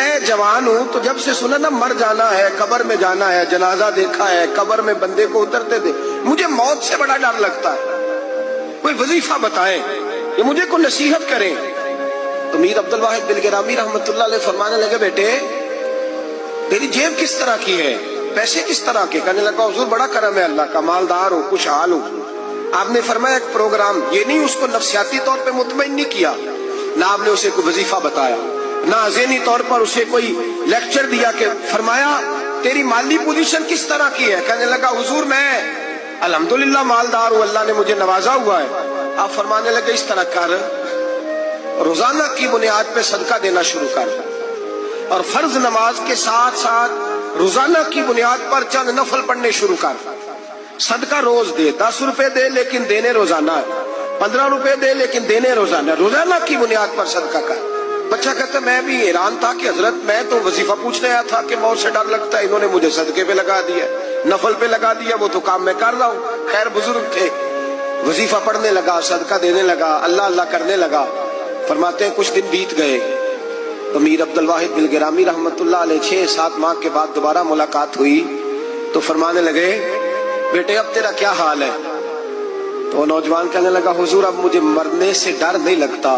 میں جوان ہوں تو جب سے سنا نا مر جانا ہے، قبر میں جانا ہے، جنازہ دیکھا ہے، قبر میں بندے کو اترتے تھے، مجھے موت سے بڑا ڈر لگتا ہے۔ کوئی وظیفہ بتائیں یا مجھے کوئی نصیحت کریں۔ تو میر عبدالواحد بلگرامی رحمت اللہ علیہ فرمانے لگے، بیٹے تیری جیب کس طرح کی ہے، پیسے کس طرح کے؟ کہنے لگا حضور بڑا کرم ہے اللہ کا، مالدار ہوں، خوشحال ہوں۔ آپ نے فرمایا ایک پروگرام، یہ نہیں اس کو نفسیاتی طور پہ مطمئن نہیں کیا، نہ آپ نے اسے کوئی وظیفہ بتایا، نہ ذہنی طور پر اسے کوئی لیکچر دیا، کہ فرمایا تیری مالی پوزیشن کس طرح کی ہے؟ کہنے لگا حضور میں الحمدللہ مالدار ہوں، اللہ نے مجھے نوازا ہوا ہے۔ آپ فرمانے لگے اس طرح کر، روزانہ کی بنیاد پہ صدقہ دینا شروع کر، اور فرض نماز کے ساتھ ساتھ روزانہ کی بنیاد پر چند نفل پڑھنے شروع کر۔ صدقہ روز دے، 10 روپے دے لیکن دینے روزانہ ہے، 15 روپے دے لیکن دینے روزانہ ہے، روزانہ کی بنیاد پر صدقہ کر۔ بچہ کہتا ہے میں بھی حیران تھا کہ حضرت میں تو وظیفہ پوچھنے آیا تھا کہ موت سے ڈر لگتا ہے، انہوں نے مجھے صدقے پہ لگا دیا، نفل پہ لگا دیا، وہ تو کام میں کر رہا ہوں۔ خیر بزرگ تھے، وظیفہ پڑھنے لگا، صدقہ دینے لگا، اللہ اللہ کرنے لگا۔ فرماتے ہیں کچھ دن بیت گئے تو میر عبدالواحد بلگرامی رحمت اللہ علیہ 6-7 ماہ کے بعد دوبارہ ملاقات ہوئی تو فرمانے لگے بیٹے اب تیرا کیا حال ہے؟ تو نوجوان کہنے لگا حضور اب مجھے مرنے سے ڈر نہیں لگتا،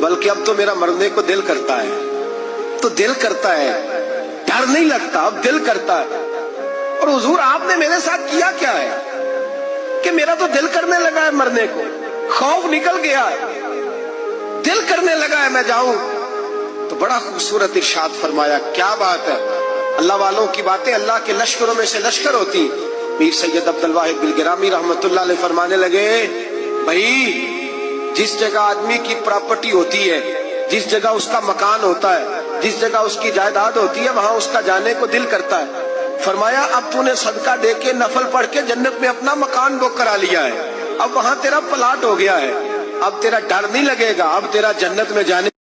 بلکہ اب تو میرا مرنے کو دل کرتا ہے۔ تو دل کرتا ہے، ڈر نہیں لگتا، اب دل کرتا ہے۔ اور حضور آپ نے میرے ساتھ کیا کیا ہے کہ میرا تو دل کرنے لگا ہے مرنے کو، خوف نکل گیا ہے، دل کرنے لگا ہے میں جاؤں۔ تو بڑا خوبصورت ارشاد فرمایا، کیا بات ہے، اللہ والوں کی باتیں اللہ کے لشکروں میں سے لشکر ہوتی۔ میر سید عبدالواحد بلگرامی رحمت اللہ علیہ فرمانے لگے بھائی جس جگہ آدمی کی پراپرٹی ہوتی ہے، جس جگہ اس کا مکان ہوتا ہے، جس جگہ اس کی جائیداد ہوتی ہے، وہاں اس کا جانے کو دل کرتا ہے۔ فرمایا اب تو نے صدقہ دے کے نفل پڑھ کے جنت میں اپنا مکان بک کرا لیا ہے، اب وہاں تیرا پلاٹ ہو گیا ہے، اب تیرا ڈر نہیں لگے گا، اب تیرا جنت میں جانے